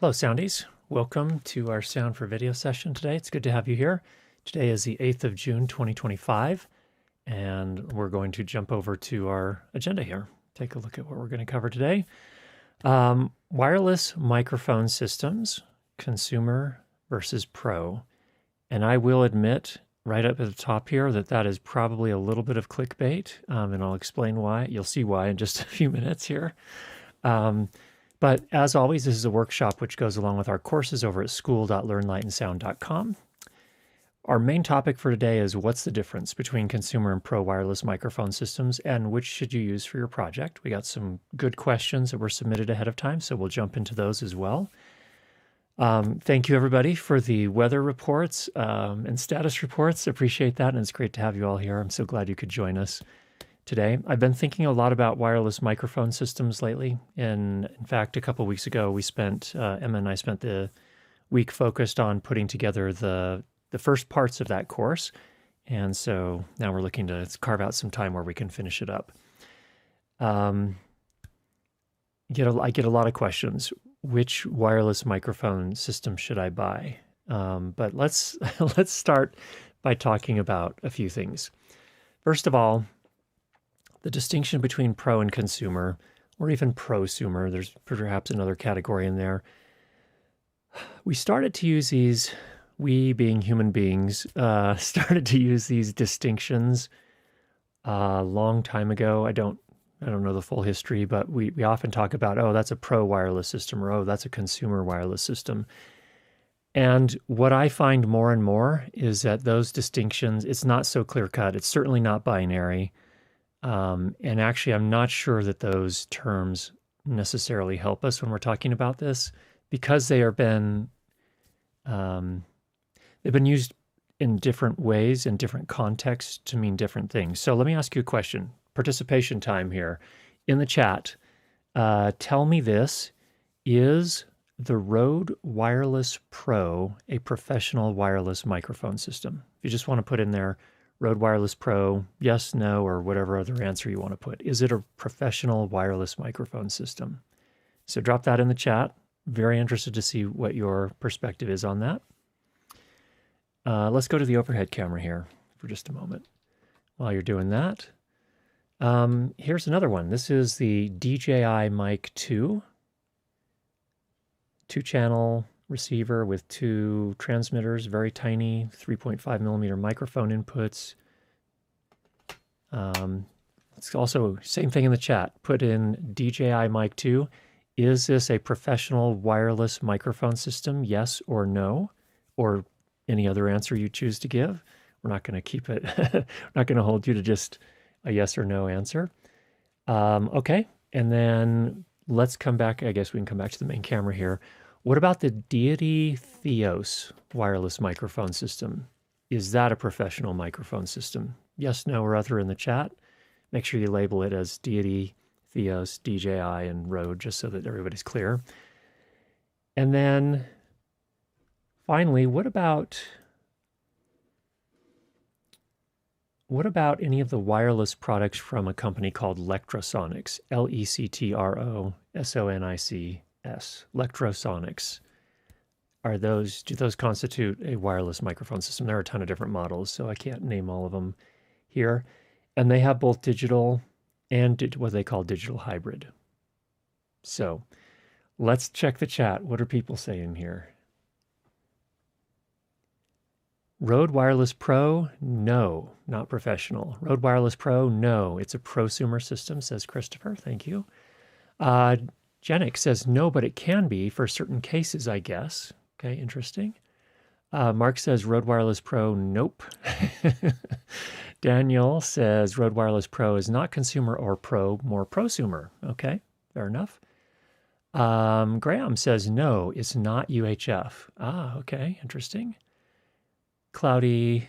Hello, Soundies. Welcome to our Sound for Video session today. It's good to have you here. Today is the 8th of June, 2025, and we're going to jump over to our agenda here. Take a look at what we're going to cover today. Wireless microphone systems, consumer versus pro. And I will admit right up at the top here that is probably a little bit of clickbait, and I'll explain why. You'll see why in just a few minutes here. But as always, this is a workshop which goes along with our courses over at school.learnlightandsound.com. Our main topic for today is what's the difference between consumer and pro wireless microphone systems and which should you use for your project. We got some good questions that were submitted ahead of time, so we'll jump into those as well. Thank you, everybody, for the weather reports and status reports. Appreciate that, and it's great to have you all here. I'm so glad you could join us today. I've been thinking a lot about wireless microphone systems lately. And in fact, a couple of weeks ago, Emma and I spent the week focused on putting together the first parts of that course. And so now we're looking to carve out some time where we can finish it up. I get a lot of questions. Which wireless microphone system should I buy? But let's start by talking about a few things. First of all, the distinction between pro and consumer, or even prosumer, there's perhaps another category in there. We started to use these, we being human beings, started to use these distinctions a long time ago. I don't know the full history, but we often talk about, oh, that's a pro wireless system, or oh, that's a consumer wireless system. And what I find more and more is that those distinctions, it's not so clear-cut. It's certainly not binary. And actually, I'm not sure that those terms necessarily help us when we're talking about this, because they've been used in different ways in different contexts to mean different things. So let me ask you a question. Participation time here in the chat. Tell me this: is the Rode Wireless Pro a professional wireless microphone system? If you just want to put in there Rode Wireless Pro, yes, no, or whatever other answer you want to put. Is it a professional wireless microphone system? So drop that in the chat. Very interested to see what your perspective is on that. Let's go to the overhead camera here for just a moment. While you're doing that, here's another one. This is the DJI Mic 2, 2-channel receiver with 2 transmitters, very tiny 3.5 millimeter microphone inputs. It's also same thing in the chat. Put in DJI Mic 2. Is this a professional wireless microphone system? Yes or no, or any other answer you choose to give. We're not going to keep it. We're not going to hold you to just a yes or no answer. Okay, and then let's come back. I guess we can come back to the main camera here. What about the Deity Theos wireless microphone system? Is that a professional microphone system? Yes, no, or other in the chat. Make sure you label it as Deity, Theos, DJI, and Rode, just so that everybody's clear. And then finally, what about any of the wireless products from a company called Lectrosonics? Lectrosonics. Lectrosonics. Do those constitute a wireless microphone system? There are a ton of different models, so I can't name all of them here. And they have both digital and what they call digital hybrid. So let's check the chat. What are people saying here? Rode Wireless Pro, no, not professional. Rode Wireless Pro, no, it's a prosumer system, says Christopher. Thank you. Genix says no, but it can be for certain cases, I guess. Okay, interesting. Mark says Rode Wireless Pro, nope. Daniel says Rode Wireless Pro is not consumer or pro, more prosumer. Okay, fair enough. Graham says no, it's not UHF. Ah, okay, interesting. Cloudy05,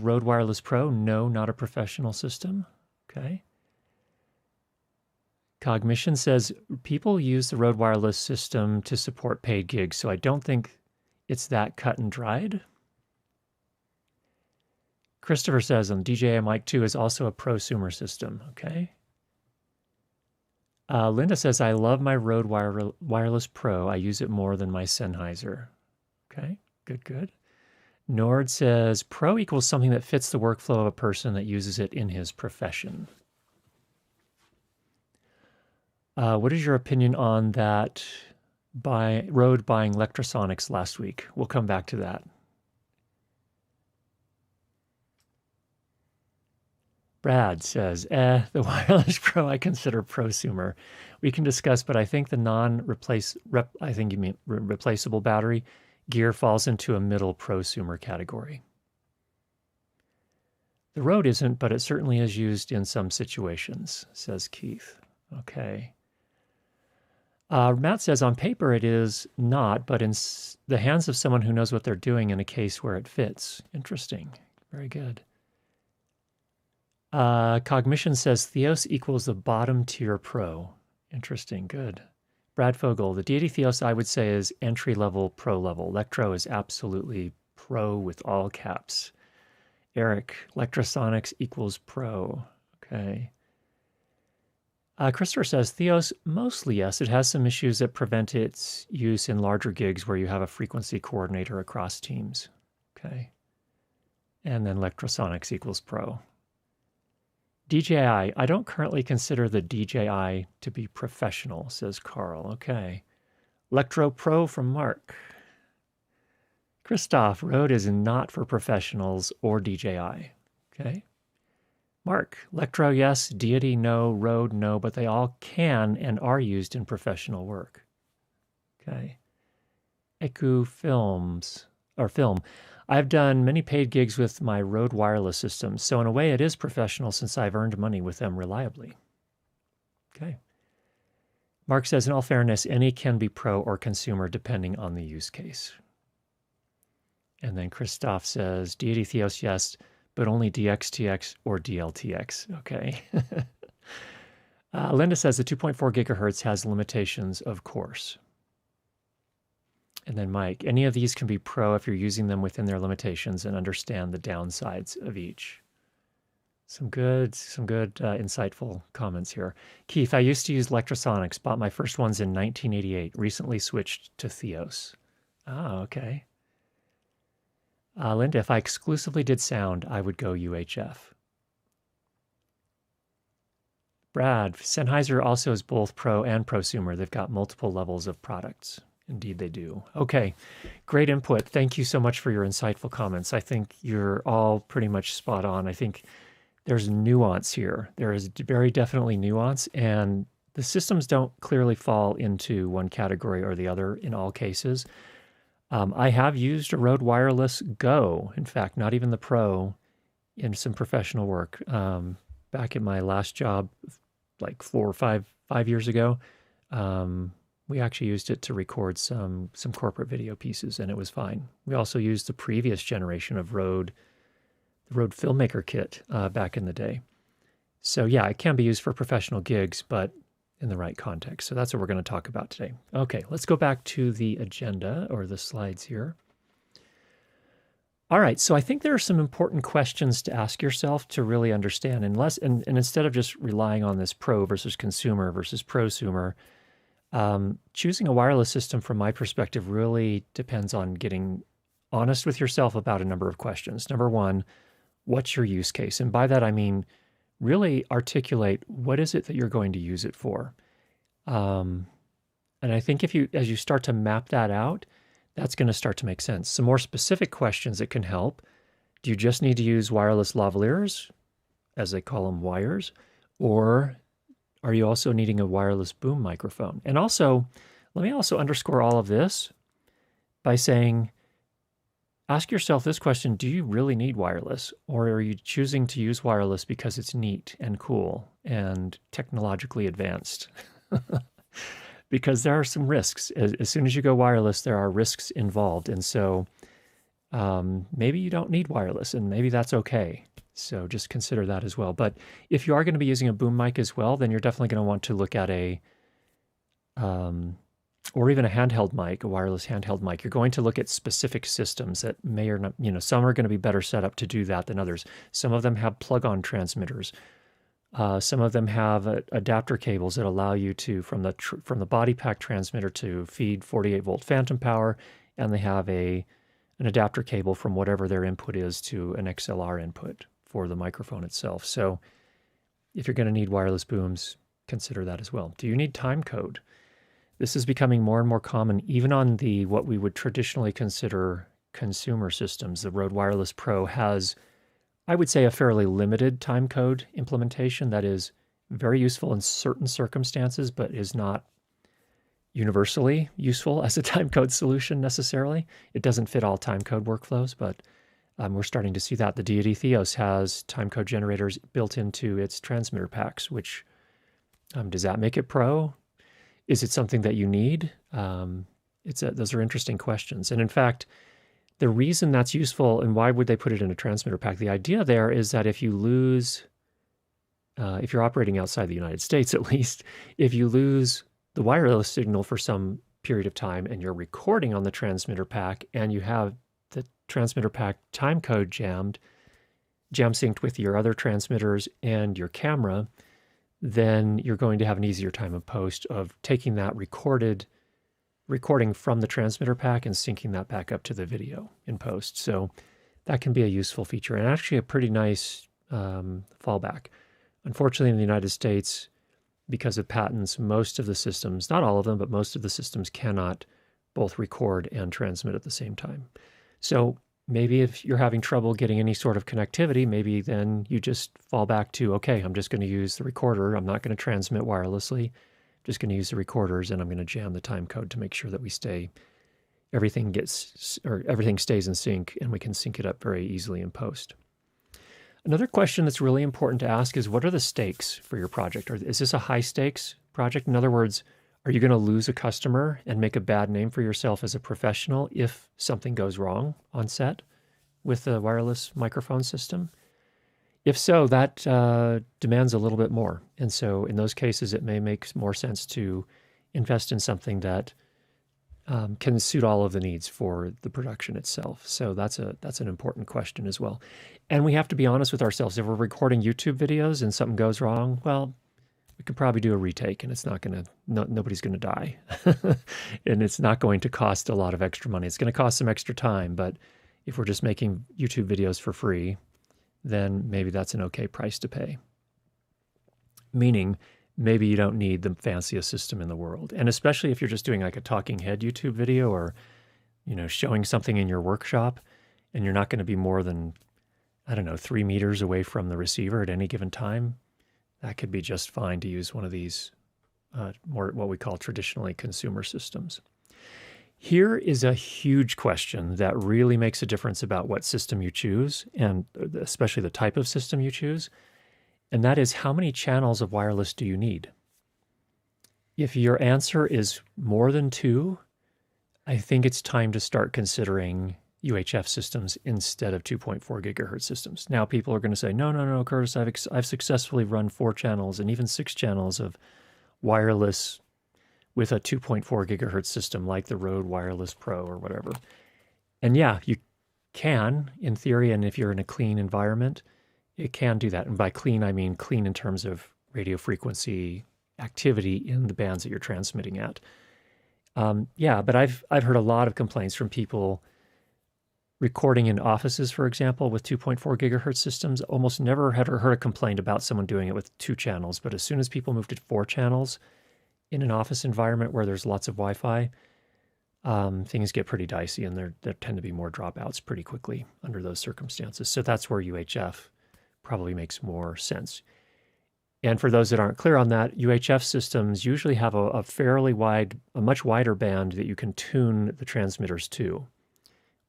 Rode Wireless Pro, no, not a professional system. Okay. Cognition says people use the Rode Wireless system to support paid gigs, so I don't think it's that cut and dried. Christopher says DJI Mic 2 is also a prosumer system. Okay. Linda says, I love my Rode Wireless Pro. I use it more than my Sennheiser. Okay, good, good. Nord says, Pro equals something that fits the workflow of a person that uses it in his profession. What is your opinion on that Rode buying Lectrosonics last week? We'll come back to that. Brad says, the Wireless Pro I consider prosumer. We can discuss, but I think the replaceable battery gear falls into a middle prosumer category. The Rode isn't, but it certainly is used in some situations, says Keith. Okay. Matt says, on paper it is not, but in the hands of someone who knows what they're doing in a case where it fits. Interesting. Very good. Cognition says Theos equals the bottom tier Pro. Interesting. Good. Brad Fogel, the Deity Theos I would say is entry level, pro level. Lectro is absolutely pro with all caps. Eric, Lectrosonics equals pro. Okay. Christopher says Theos, mostly yes. It has some issues that prevent its use in larger gigs where you have a frequency coordinator across teams. Okay. And then Lectrosonics equals pro. DJI, I don't currently consider the DJI to be professional, says Carl. Okay. Electro Pro from Mark. Christoph, Rode is not for professionals or DJI. Okay. Mark, Electro, yes. Deity, no. Rode, no. But they all can and are used in professional work. Okay. Eku Films, or Film. I've done many paid gigs with my Rode wireless systems, so in a way it is professional since I've earned money with them reliably. Okay. Mark says, in all fairness, any can be pro or consumer depending on the use case. And then Christoph says, Deity Theos, yes, but only DXTX or DLTX. Okay. Linda says the 2.4 gigahertz has limitations, of course. And then Mike, any of these can be pro if you're using them within their limitations and understand the downsides of each. Some good, insightful comments here. Keith, I used to use Lectrosonics, bought my first ones in 1988, recently switched to Theos. Ah, okay. Linda, if I exclusively did sound, I would go UHF. Brad, Sennheiser also is both pro and prosumer. They've got multiple levels of products. Indeed, they do. Okay, great input. Thank you so much for your insightful comments. I think you're all pretty much spot on. I think there's nuance here. There is very definitely nuance, and the systems don't clearly fall into one category or the other in all cases. I have used a Rode Wireless Go, in fact, not even the Pro, in some professional work. Back at my last job, like 4 or 5 years ago, we actually used it to record some corporate video pieces, and it was fine. We also used the previous generation of Rode, the Rode Filmmaker Kit back in the day. So yeah, it can be used for professional gigs, but in the right context. So that's what we're going to talk about today. Okay, let's go back to the agenda or the slides here. All right, so I think there are some important questions to ask yourself to really understand, and instead of just relying on this pro versus consumer versus prosumer, choosing a wireless system from my perspective really depends on getting honest with yourself about a number of questions. Number one, what's your use case? And by that, I mean, really articulate what is it that you're going to use it for. And I think as you start to map that out, that's going to start to make sense. Some more specific questions that can help. Do you just need to use wireless lavaliers, as they call them, wires? Or are you also needing a wireless boom microphone? And also, let me also underscore all of this by saying, ask yourself this question: do you really need wireless? Or are you choosing to use wireless because it's neat and cool and technologically advanced? Because there are some risks. As soon as you go wireless, there are risks involved. And so maybe you don't need wireless, and maybe that's okay. So just consider that as well. But if you are going to be using a boom mic as well, then you're definitely going to want to look at or even a handheld mic, a wireless handheld mic. You're going to look at specific systems that may or not, some are going to be better set up to do that than others. Some of them have plug-on transmitters. Some of them have adapter cables that allow you to, from the body pack transmitter, to feed 48-volt phantom power, and they have an adapter cable from whatever their input is to an XLR input for the microphone itself. So if you're going to need wireless booms, consider that as well. Do you need time code? This is becoming more and more common, even on what we would traditionally consider consumer systems. The Rode Wireless Pro has, I would say, a fairly limited time code implementation that is very useful in certain circumstances, but is not universally useful as a time code solution necessarily. It doesn't fit all time code workflows, but we're starting to see that. The Deity Theos has time code generators built into its transmitter packs, which does that make it pro? Is it something that you need? Those are interesting questions. And in fact, the reason that's useful and why would they put it in a transmitter pack, the idea there is that if you lose, if you're operating outside the United States at least, if you lose the wireless signal for some period of time and you're recording on the transmitter pack and you have the transmitter pack time code jam synced with your other transmitters and your camera, then you're going to have an easier time in post of taking that recording from the transmitter pack and syncing that back up to the video in post. So that can be a useful feature and actually a pretty nice fallback. Unfortunately, in the United States, because of patents, most of the systems, not all of them, but most of the systems cannot both record and transmit at the same time. So maybe if you're having trouble getting any sort of connectivity, maybe then you just fall back to, okay, I'm just going to use the recorder. I'm not going to transmit wirelessly. I'm just going to use the recorders, and I'm going to jam the time code to make sure that everything stays in sync, and we can sync it up very easily in post. Another question that's really important to ask is, what are the stakes for your project? Is this a high stakes project? In other words, are you going to lose a customer and make a bad name for yourself as a professional if something goes wrong on set with the wireless microphone system? If so, that demands a little bit more. And so in those cases, it may make more sense to invest in something that can suit all of the needs for the production itself. So that's an important question as well. And we have to be honest with ourselves. If we're recording YouTube videos and something goes wrong, well, we could probably do a retake and it's not going to, nobody's going to die. And it's not going to cost a lot of extra money. It's going to cost some extra time, but if we're just making YouTube videos for free, then maybe that's an okay price to pay. Meaning, maybe you don't need the fanciest system in the world. And especially if you're just doing like a talking head YouTube video or, showing something in your workshop and you're not going to be more than, 3 meters away from the receiver at any given time, that could be just fine to use one of these more what we call traditionally consumer systems. Here is a huge question that really makes a difference about what system you choose, and especially the type of system you choose. And that is, how many channels of wireless do you need? If your answer is more than 2, I think it's time to start considering UHF systems instead of 2.4 gigahertz systems. Now, people are going to say, no, Curtis, I've successfully run 4 channels and even 6 channels of wireless with a 2.4 gigahertz system like the Rode Wireless Pro or whatever. And yeah, you can, in theory, and if you're in a clean environment, it can do that. And by clean, I mean clean in terms of radio frequency activity in the bands that you're transmitting at. But I've heard a lot of complaints from people recording in offices, for example, with 2.4 gigahertz systems. Almost never had heard a complaint about someone doing it with 2 channels. But as soon as people moved to 4 channels in an office environment where there's lots of Wi-Fi, things get pretty dicey, and there tend to be more dropouts pretty quickly under those circumstances. So that's where UHF probably makes more sense. And for those that aren't clear on that, UHF systems usually have a much wider band that you can tune the transmitters to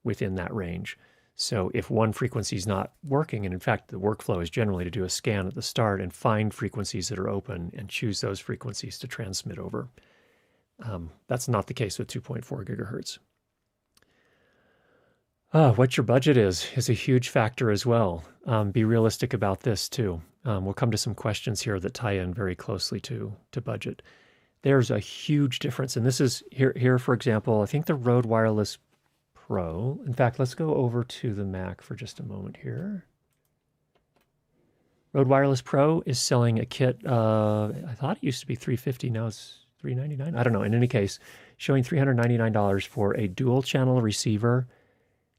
within that range. So if one frequency is not working, and in fact, the workflow is generally to do a scan at the start and find frequencies that are open and choose those frequencies to transmit over. That's not the case with 2.4 gigahertz. What your budget is a huge factor as well. Be realistic about this too. We'll come to some questions here that tie in very closely to budget. There's a huge difference. And this is here, for example, I think the Rode Wireless Pro. In fact, let's go over to the Mac for just a moment here. Rode Wireless Pro is selling a kit. I thought it used to be $350. Now it's $399. I don't know. In any case, showing $399 for a dual channel receiver,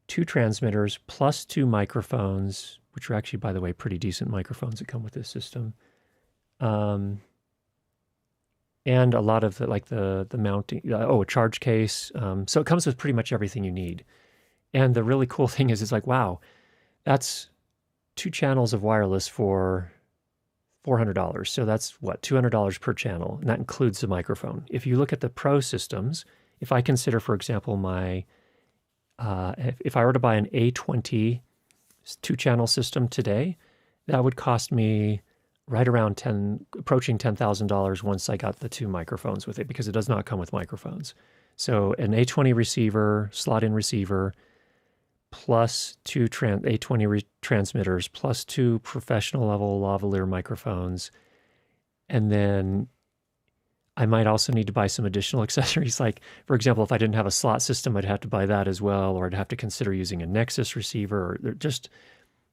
2 transmitters, plus 2 microphones, which are actually, by the way, pretty decent microphones that come with this system. And a lot of the mounting, a charge case. So it comes with pretty much everything you need. And the really cool thing is, it's like, wow, that's 2 channels of wireless for $400. So that's what, $200 per channel. And that includes the microphone. If you look at the Pro systems, if I consider, for example, if I were to buy an A20 2-channel system today, that would cost me right around approaching $10,000 once I got the 2 microphones with it, because it does not come with microphones. So an A20 receiver, slot-in receiver, plus 2 A20 transmitters, plus 2 professional level lavalier microphones. And then I might also need to buy some additional accessories. Like, for example, if I didn't have a slot system, I'd have to buy that as well, or I'd have to consider using a Nexus receiver. Or just,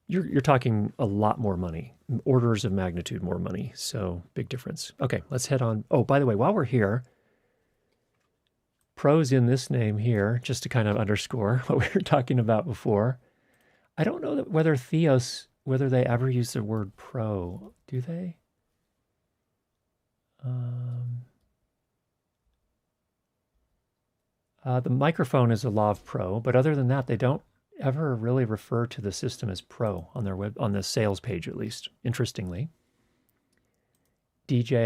you're talking a lot more money, orders of magnitude more money. So big difference. Okay, let's head on. Oh, by the way, while we're here, Pro's in this name here, just to kind of underscore what we were talking about before. I don't know whether Theos, whether they ever use the word Pro. Do they? The microphone is a Lav Pro, but other than that, they don't ever really refer to the system as Pro on their on the sales page, at least. Interestingly, DJI.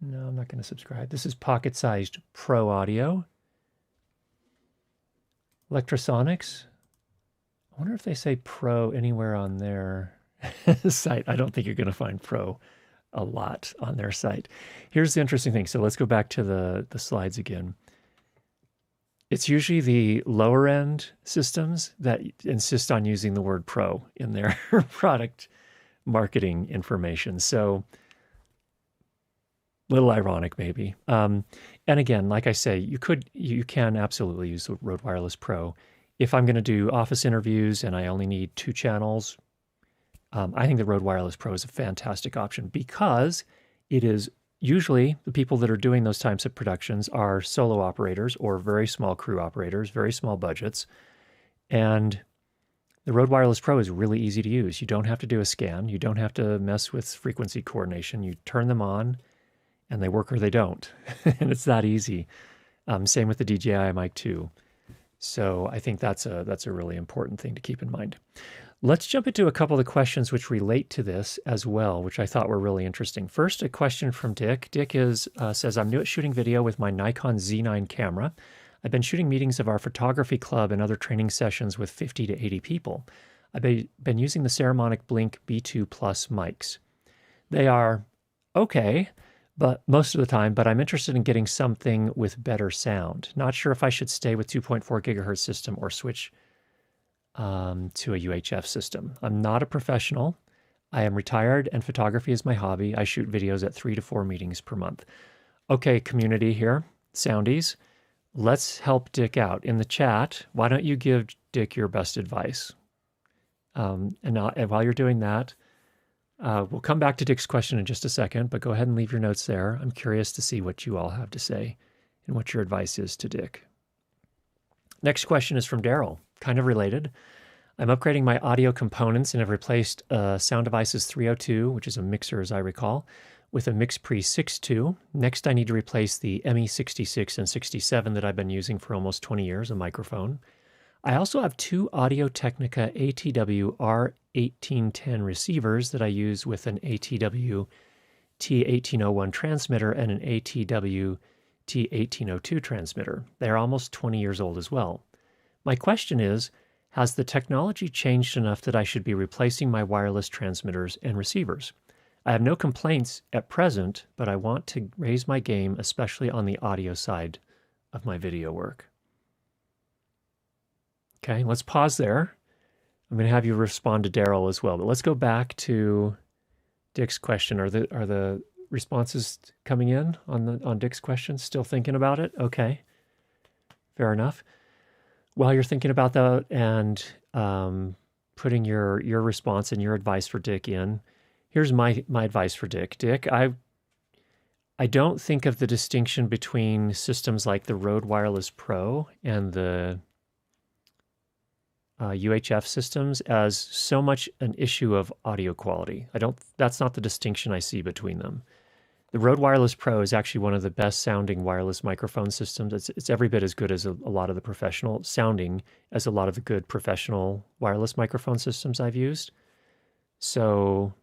No, I'm not going to subscribe. This is pocket-sized Pro Audio. Electrosonics. I wonder if they say Pro anywhere on their site. I don't think you're going to find Pro a lot on their site. Here's the interesting thing. So let's go back to the slides again. It's usually the lower end systems that insist on using the word Pro in their product marketing information. So little ironic, maybe. And again, like I say, you can absolutely use the Rode Wireless Pro. If I'm going to do office interviews and I only need 2 channels, I think the Rode Wireless Pro is a fantastic option, because it is usually the people that are doing those types of productions are solo operators or very small crew operators, very small budgets. And the Rode Wireless Pro is really easy to use. You don't have to do a scan. You don't have to mess with frequency coordination. You turn them on, and they work or they don't. And it's that easy. Same with the DJI Mic 2. So I think that's a really important thing to keep in mind. Let's jump into a couple of the questions which relate to this as well, which I thought were really interesting. First, a question from Dick. Dick says, I'm new at shooting video with my Nikon Z9 camera. I've been shooting meetings of our photography club and other training sessions with 50 to 80 people. I've been using the Saramonic Blink B2 Plus mics. They are okay, but most of the time, but I'm interested in getting something with better sound. Not sure if I should stay with 2.4 gigahertz system or switch to a UHF system. I'm not a professional. I am retired and photography is my hobby. I shoot videos at 3 to 4 meetings per month. Okay, community here, Soundies, let's help Dick out. In the chat, why don't you give Dick your best advice? And while you're doing that, we'll come back to Dick's question in just a second, but go ahead and leave your notes there. I'm curious to see what you all have to say and what your advice is to Dick. Next question is from Daryl, kind of related. I'm upgrading my audio components and have replaced Sound Devices 302, which is a mixer as I recall, with a MixPre 6.2. Next, I need to replace the ME66 and 67 that I've been using for almost 20 years, a microphone. I also have 2 Audio-Technica ATW R1810 receivers that I use with an ATW T1801 transmitter and an ATW T1802 transmitter. They are almost 20 years old as well. My question is, has the technology changed enough that I should be replacing my wireless transmitters and receivers? I have no complaints at present, but I want to raise my game, especially on the audio side of my video work. Okay, let's pause there. I'm going to have you respond to Daryl as well, but let's go back to Dick's question. Are the responses coming in on Dick's question? Still thinking about it? Okay, fair enough. While you're thinking about that and putting your response and your advice for Dick in. Here's my advice for Dick. Dick, I don't think of the distinction between systems like the Rode Wireless Pro and the UHF systems as so much an issue of audio quality. That's not the distinction I see between them. The Rode Wireless Pro is actually one of the best sounding wireless microphone systems. It's every bit as good as a lot of the professional sounding as a lot of the good professional wireless microphone systems I've used. So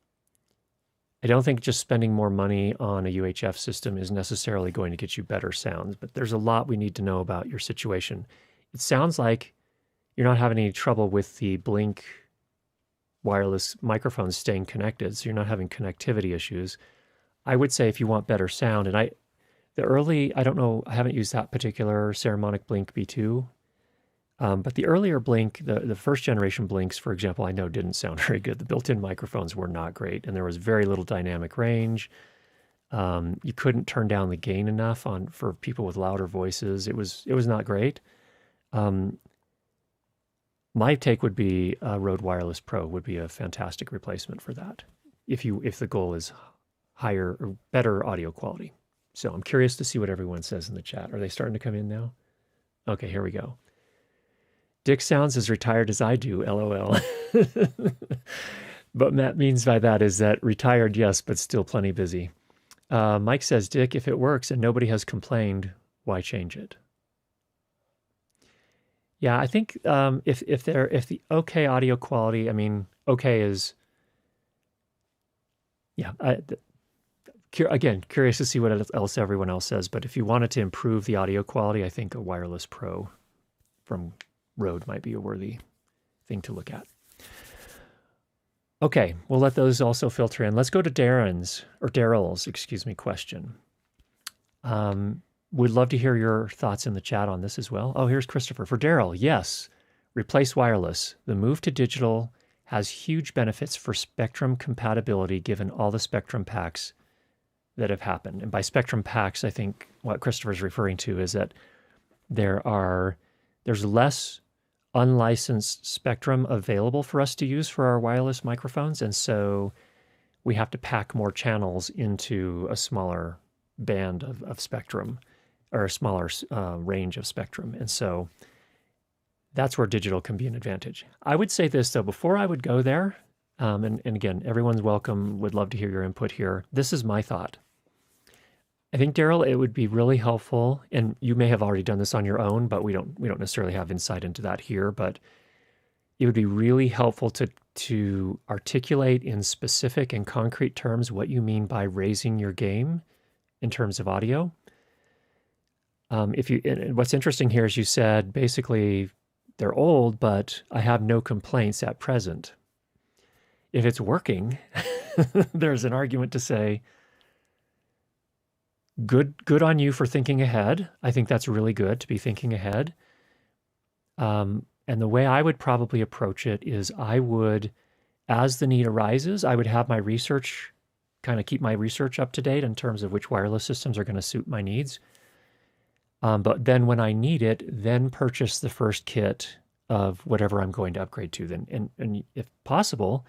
I don't think just spending more money on a UHF system is necessarily going to get you better sounds, but there's a lot we need to know about your situation. It sounds like you're not having any trouble with the Blink wireless microphones staying connected, so you're not having connectivity issues. I would say if you want better sound, and I don't know, I haven't used that particular Saramonic Blink B2, but the earlier Blink, the first generation Blinks, for example, I know didn't sound very good. The built-in microphones were not great, and there was very little dynamic range. You couldn't turn down the gain enough for people with louder voices. It was not great. My take would be Rode Wireless Pro would be a fantastic replacement for that if the goal is higher or better audio quality. So I'm curious to see what everyone says in the chat. Are they starting to come in now? Okay, here we go. Dick sounds as retired as I do, LOL. What Matt means by that is that retired, yes, but still plenty busy. Mike says, Dick, if it works and nobody has complained, why change it? Yeah, I think if the okay audio quality, I mean, okay is, yeah, again, curious to see what else everyone else says, but if you wanted to improve the audio quality, I think a Wireless Pro from Rode might be a worthy thing to look at. Okay, we'll let those also filter in. Let's go to Daryl's question. We'd love to hear your thoughts in the chat on this as well. Oh, here's Christopher. For Daryl, yes, replace wireless. The move to digital has huge benefits for Spectrum compatibility given all the Spectrum packs that have happened. And by Spectrum packs, I think what Christopher's referring to is that there's less unlicensed Spectrum available for us to use for our wireless microphones. And so we have to pack more channels into a smaller band of Spectrum, or a smaller range of Spectrum. And so that's where digital can be an advantage. I would say this, though, before I would go there, and again, everyone's welcome, would love to hear your input here. This is my thought. I think, Daryl, it would be really helpful, and you may have already done this on your own, but we don't necessarily have insight into that here, but it would be really helpful to articulate in specific and concrete terms what you mean by raising your game in terms of audio. And what's interesting here is you said basically they're old, but I have no complaints at present. If it's working, there's an argument to say, good on you for thinking ahead. I think that's really good to be thinking ahead. And the way I would probably approach it is I would, as the need arises, I would have my research, kind of keep my research up to date in terms of which wireless systems are going to suit my needs. But then when I need it, then purchase the first kit of whatever I'm going to upgrade to. Then, and if possible,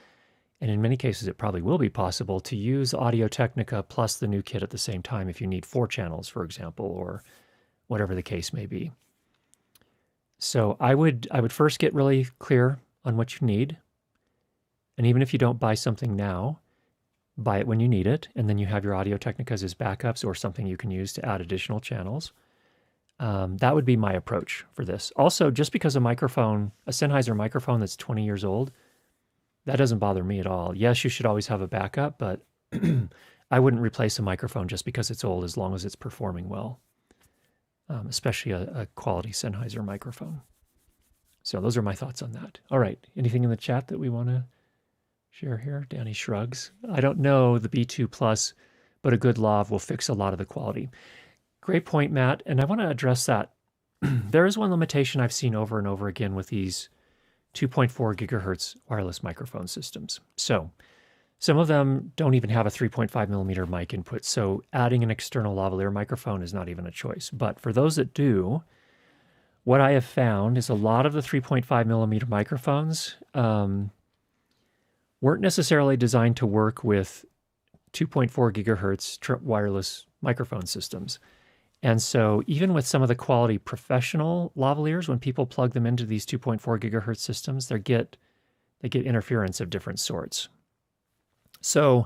and in many cases it probably will be possible, to use Audio-Technica plus the new kit at the same time if you need 4 channels, for example, or whatever the case may be. So I would first get really clear on what you need. And even if you don't buy something now, buy it when you need it, and then you have your Audio-Technicas as backups or something you can use to add additional channels. That would be my approach for this. Also, just because a Sennheiser microphone that's 20 years old, that doesn't bother me at all. Yes, you should always have a backup, but I wouldn't replace a microphone just because it's old as long as it's performing well, especially a quality Sennheiser microphone. So those are my thoughts on that. All right, anything in the chat that we want to share here? Danny shrugs. I don't know the B2 Plus, but a good lav will fix a lot of the quality. Great point, Matt, and I want to address that. There is one limitation I've seen over and over again with these 2.4 gigahertz wireless microphone systems. So some of them don't even have a 3.5 millimeter mic input, so adding an external lavalier microphone is not even a choice. But for those that do, what I have found is a lot of the 3.5 millimeter microphones, weren't necessarily designed to work with 2.4 gigahertz wireless microphone systems. And so even with some of the quality professional lavaliers, when people plug them into these 2.4 gigahertz systems, they get interference of different sorts. So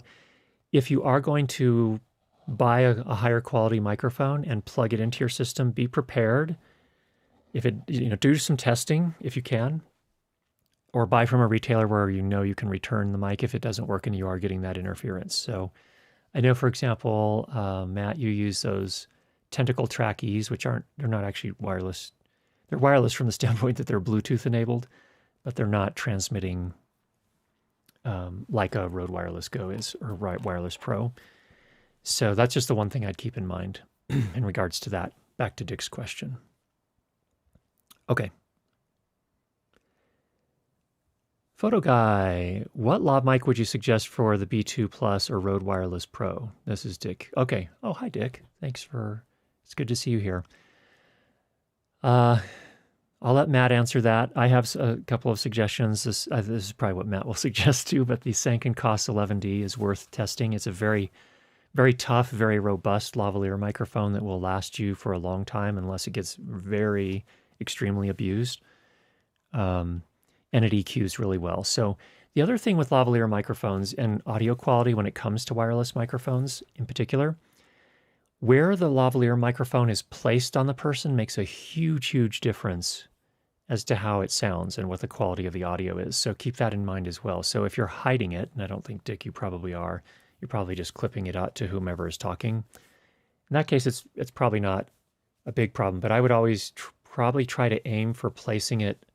if you are going to buy a higher quality microphone and plug it into your system, be prepared. If it, do some testing if you can, or buy from a retailer where you can return the mic if it doesn't work and you are getting that interference. So I know, for example, Matt, you use those Tentacle Track E's, which they're not actually wireless. They're wireless from the standpoint that they're Bluetooth enabled, but they're not transmitting like a Rode Wireless Go is, or Wireless Pro. So that's just the one thing I'd keep in mind in regards to that. Back to Dick's question. Okay. Photo Guy, what lav mic would you suggest for the B2 Plus or Rode Wireless Pro? This is Dick. Okay. Oh, hi, Dick. It's good to see you here. I'll let Matt answer that. I have a couple of suggestions. This is probably what Matt will suggest too, but the Sanken COS 11D is worth testing. It's a very, very tough, very robust lavalier microphone that will last you for a long time unless it gets very extremely abused. And it EQs really well. So the other thing with lavalier microphones and audio quality when it comes to wireless microphones in particular, where the lavalier microphone is placed on the person makes a huge, huge difference as to how it sounds and what the quality of the audio is. So keep that in mind as well. So if you're hiding it, and I don't think, Dick, you probably are, you're probably just clipping it out to whomever is talking. In that case, it's probably not a big problem, but I would always probably try to aim for placing it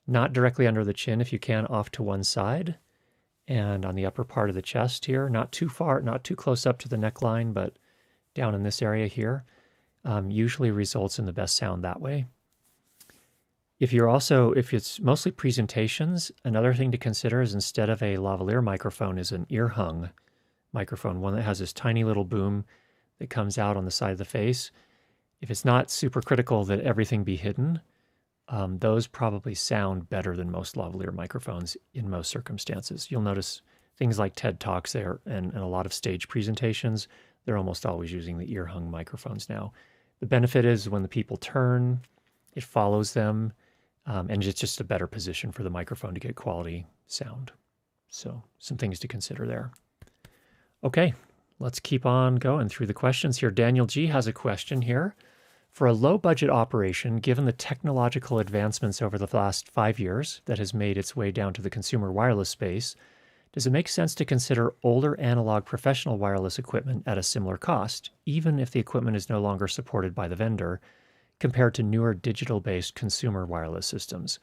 not directly under the chin, if you can, off to one side and on the upper part of the chest here, not too far, not too close up to the neckline, but down in this area here, usually results in the best sound that way. If it's mostly presentations, another thing to consider is instead of a lavalier microphone is an ear hung microphone, one that has this tiny little boom that comes out on the side of the face. If it's not super critical that everything be hidden, those probably sound better than most lavalier microphones in most circumstances. You'll notice things like TED Talks there and a lot of stage presentations, they're almost always using the ear-hung microphones now. The benefit is when the people turn, it follows them, and it's just a better position for the microphone to get quality sound. So some things to consider there. Okay, let's keep on going through the questions here. Daniel G has a question here. For a low-budget operation, given the technological advancements over the last 5 years that has made its way down to the consumer wireless space, does it make sense to consider older analog professional wireless equipment at a similar cost, even if the equipment is no longer supported by the vendor, compared to newer digital-based consumer wireless systems?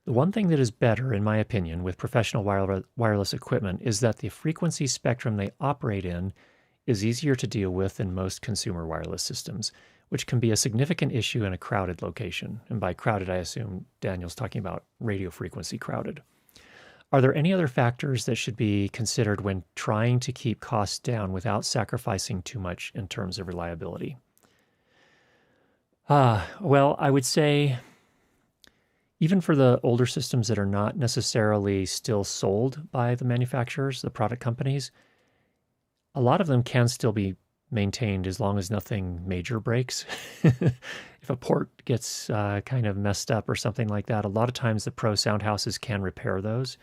The one thing that is better, in my opinion, with professional wireless equipment is that the frequency spectrum they operate in is easier to deal with than most consumer wireless systems, which can be a significant issue in a crowded location. And by crowded, I assume Daniel's talking about radio frequency crowded. Are there any other factors that should be considered when trying to keep costs down without sacrificing too much in terms of reliability? Well, I would say even for the older systems that are not necessarily still sold by the manufacturers, the product companies, a lot of them can still be maintained as long as nothing major breaks. If a port gets kind of messed up or something like that, a lot of times the pro sound houses can repair those.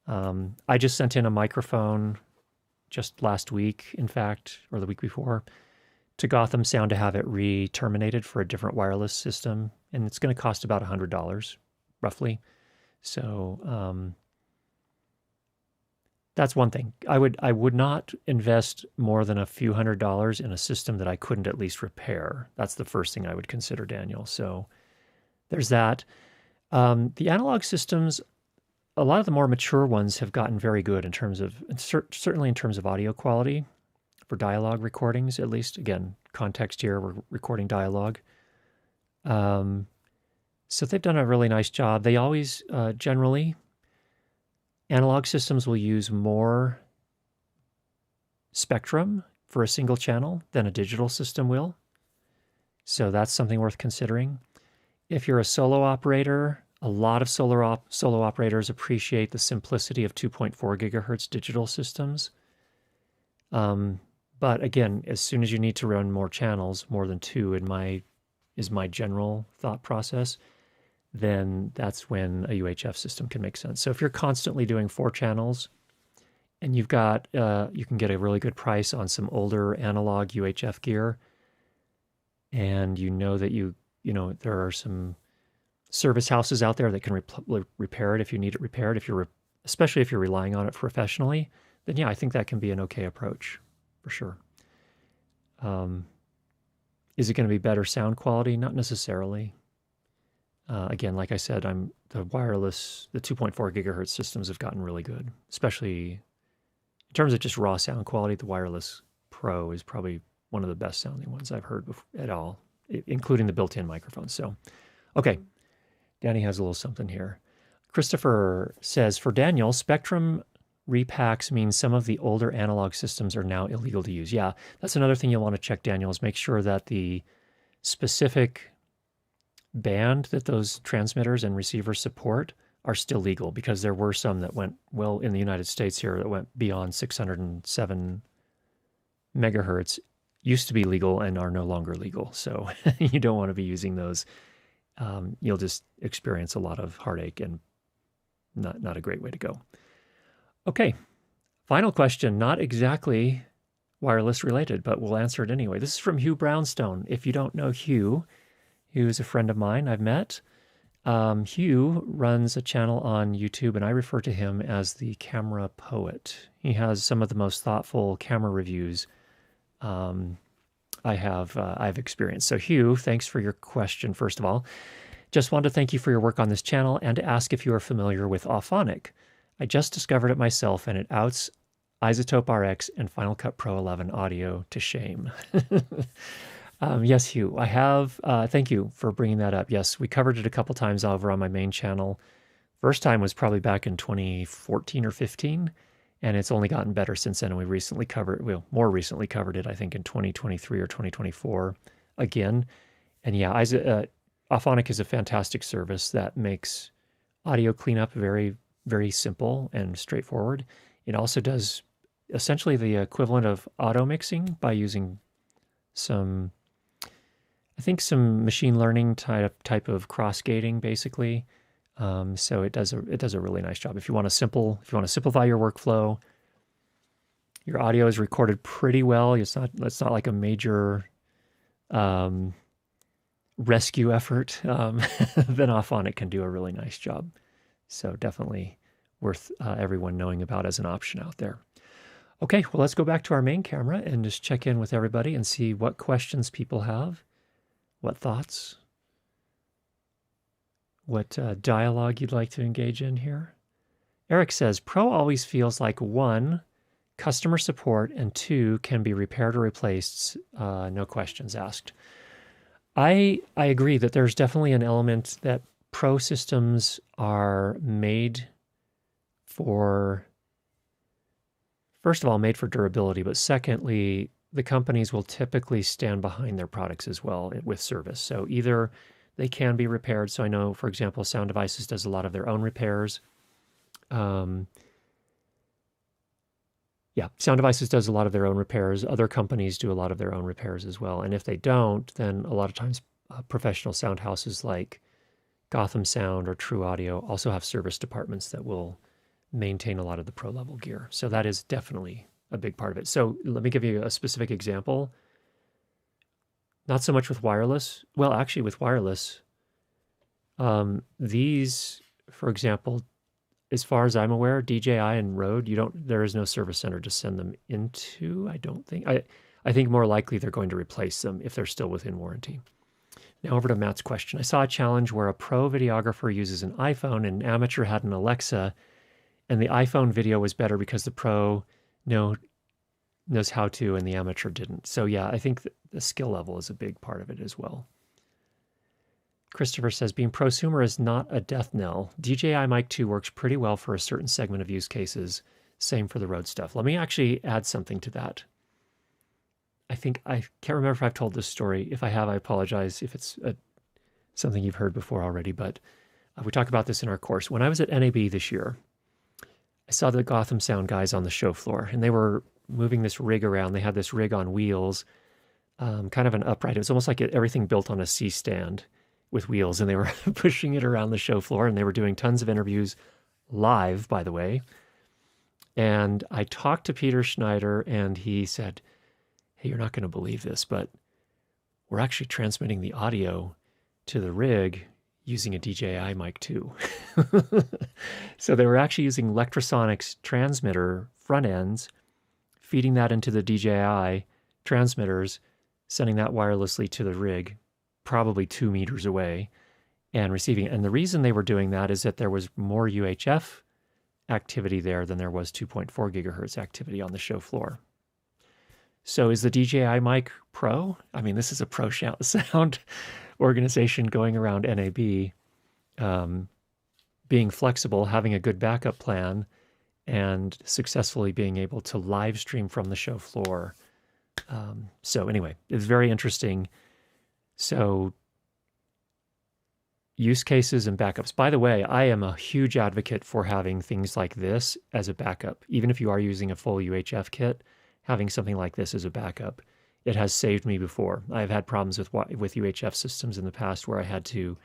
I just sent in a microphone just last week, in fact, or the week before, to Gotham Sound to have it re-terminated for a different wireless system, and it's going to cost about $100, roughly. So that's one thing. I would not invest more than a few $100s in a system that I couldn't at least repair. That's the first thing I would consider, Daniel. So there's that. The analog systems, a lot of the more mature ones have gotten very good in terms of, certainly in terms of audio quality for dialogue recordings, at least. Again, context here, we're recording dialogue. So they've done a really nice job. They always, generally, analog systems will use more spectrum for a single channel than a digital system will. So that's something worth considering. If you're a solo operator, A lot of solo operators appreciate the simplicity of 2.4 gigahertz digital systems. But again, as soon as you need to run more channels, more than two is my general thought process, then that's when a UHF system can make sense. So if you're constantly doing 4 channels and you've got, you can get a really good price on some older analog UHF gear, and you know that there are some service houses out there that can repair it if you need it repaired, especially if you're relying on it professionally, then yeah, I think that can be an okay approach for sure. Is it going to be better sound quality? Not necessarily. Again, like I said, the 2.4 gigahertz systems have gotten really good, especially in terms of just raw sound quality. The Wireless Pro is probably one of the best sounding ones I've heard at all, including the built-in microphones. So, okay, Danny has a little something here. Christopher says, for Daniel, Spectrum repacks means some of the older analog systems are now illegal to use. Yeah, that's another thing you'll want to check, Daniel, is make sure that the specific band that those transmitters and receivers support are still legal, because there were some that went, well, in the United States here, that went beyond 607 megahertz, used to be legal and are no longer legal. So you don't want to be using those. You'll just experience a lot of heartache and not a great way to go. Okay, final question, not exactly wireless related, but we'll answer it anyway. This is from Hugh Brownstone. If you don't know Hugh is a friend of mine I've met. Hugh runs a channel on YouTube, and I refer to him as the camera poet. He has some of the most thoughtful camera reviews I've experienced. So Hugh, thanks for your question, first of all. Just wanted to thank you for your work on this channel and to ask if you are familiar with Auphonic. I just discovered it myself, and it outs iZotope RX and Final Cut Pro 11 audio to shame. Yes, Hugh, I have. Thank you for bringing that up. Yes, we covered it a couple times over on my main channel. First time was probably back in 2014 or 15, and it's only gotten better since then. And we more recently covered it, I think, in 2023 or 2024 again. And yeah, Auphonic is a fantastic service that makes audio cleanup very, very simple and straightforward. It also does essentially the equivalent of auto mixing by using some machine learning type of cross gating, basically. So it does a really nice job. If you want to simplify your workflow, your audio is recorded pretty well. It's not like a major rescue effort. Then Auphonic can do a really nice job. So definitely worth everyone knowing about as an option out there. Okay, well, let's go back to our main camera and just check in with everybody and see what questions people have, what thoughts, what dialogue you'd like to engage in here. Eric says, Pro always feels like 1, customer support, and 2, can be repaired or replaced, no questions asked. I agree that there's definitely an element that Pro systems are made for, first of all, made for durability, but secondly, the companies will typically stand behind their products as well with service. So either they can be repaired. So I know, for example, Sound Devices does a lot of their own repairs. Sound Devices does a lot of their own repairs. Other companies do a lot of their own repairs as well. And if they don't, then a lot of times professional sound houses like Gotham Sound or True Audio also have service departments that will maintain a lot of the pro level gear. So that is definitely a big part of it. So let me give you a specific example. Not so much with wireless. Well, actually with wireless, these, for example, as far as I'm aware, DJI and Rode, there is no service center to send them into, I don't think. I think more likely they're going to replace them if they're still within warranty. Now over to Matt's question. I saw a challenge where a pro videographer uses an iPhone and an amateur had an Alexa, and the iPhone video was better because the pro knows how to and the amateur didn't. So yeah, I think the skill level is a big part of it as well. Christopher says, being prosumer is not a death knell. DJI Mic 2 works pretty well for a certain segment of use cases. Same for the Rode stuff. Let me actually add something to that. I can't remember if I've told this story. If I have, I apologize if it's something you've heard before already, but We talk about this in our course. When I was at NAB this year, I saw the Gotham Sound guys on the show floor, and they were moving this rig around. They had this rig on wheels, kind of an upright. It was almost like everything built on a C-stand with wheels, and they were pushing it around the show floor, and they were doing tons of interviews live, by the way. And I talked to Peter Schneider, and he said, hey, you're not going to believe this, but we're actually transmitting the audio to the rig using a DJI mic too. So they were actually using Lectrosonics transmitter front ends, feeding that into the DJI transmitters, sending that wirelessly to the rig, probably 2 meters away, and receiving it. And the reason they were doing that is that there was more UHF activity there than there was 2.4 gigahertz activity on the show floor. So is the DJI mic pro? I mean, this is a pro sound organization going around NAB, being flexible, having a good backup plan, and successfully being able to live stream from the show floor. So anyway, it's very interesting. So use cases and backups. By the way, I am a huge advocate for having things like this as a backup. Even if you are using a full UHF kit, having something like this as a backup. It has saved me before. I've had problems with UHF systems in the past where I had to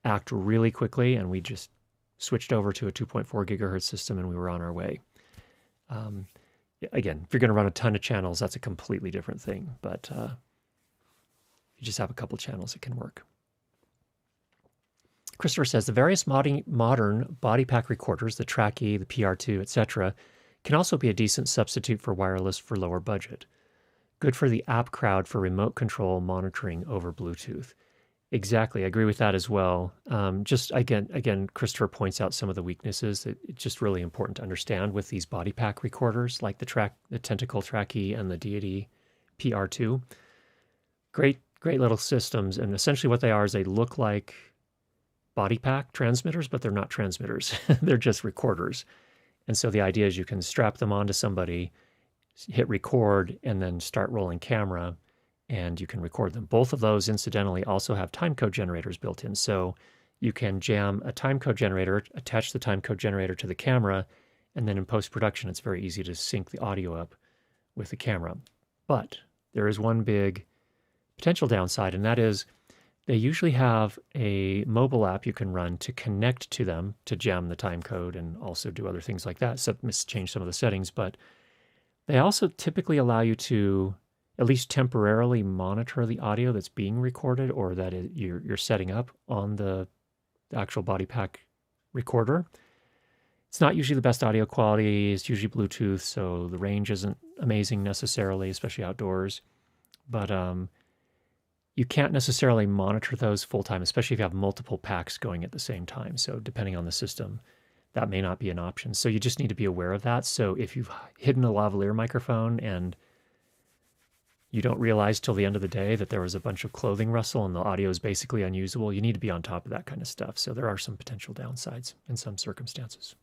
act really quickly, and we just switched over to a 2.4 gigahertz system and we were on our way. Again, if you're going to run a ton of channels, that's a completely different thing. But you just have a couple channels, it can work. Christopher says, the various modern body pack recorders, the Tracky, the PR2, etc., can also be a decent substitute for wireless for lower budget. Good for the app crowd for remote control monitoring over Bluetooth. Exactly, I agree with that as well. Just again, Christopher points out some of the weaknesses that it's just really important to understand with these body pack recorders, like the Tentacle Tracky and the Deity PR2. Great little systems, and essentially what they are is they look like body pack transmitters, but they're not transmitters. They're just recorders. And so the idea is you can strap them onto somebody, hit record, and then start rolling camera, and you can record them. Both of those, incidentally, also have timecode generators built in. So you can jam a timecode generator, attach the timecode generator to the camera, and then in post-production, it's very easy to sync the audio up with the camera. But there is one big potential downside, and that is they usually have a mobile app you can run to connect to them to jam the time code and also do other things like that, change some of the settings. But they also typically allow you to at least temporarily monitor the audio that's being recorded or that you're setting up on the actual body pack recorder. It's not usually the best audio quality. It's usually Bluetooth, so the range isn't amazing necessarily, especially outdoors. But you can't necessarily monitor those full-time, especially if you have multiple packs going at the same time. So depending on the system, that may not be an option. So you just need to be aware of that. So if you've hidden a lavalier microphone and you don't realize till the end of the day that there was a bunch of clothing rustle and the audio is basically unusable, you need to be on top of that kind of stuff. So there are some potential downsides in some circumstances.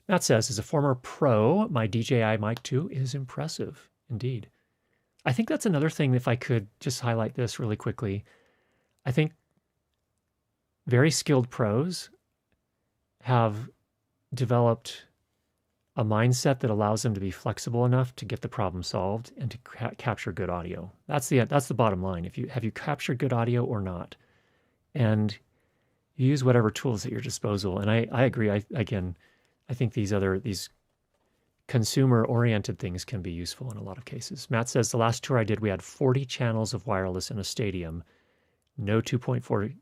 Matt says, as a former pro, my DJI Mic 2 is impressive indeed. I think that's another thing, if I could just highlight this really quickly. I think very skilled pros have developed a mindset that allows them to be flexible enough to get the problem solved and to capture good audio. That's the bottom line. Have you captured good audio or not? And you use whatever tools at your disposal. And I agree. I think these consumer-oriented things can be useful in a lot of cases. Matt says, the last tour I did, we had 40 channels of wireless in a stadium. No 2.4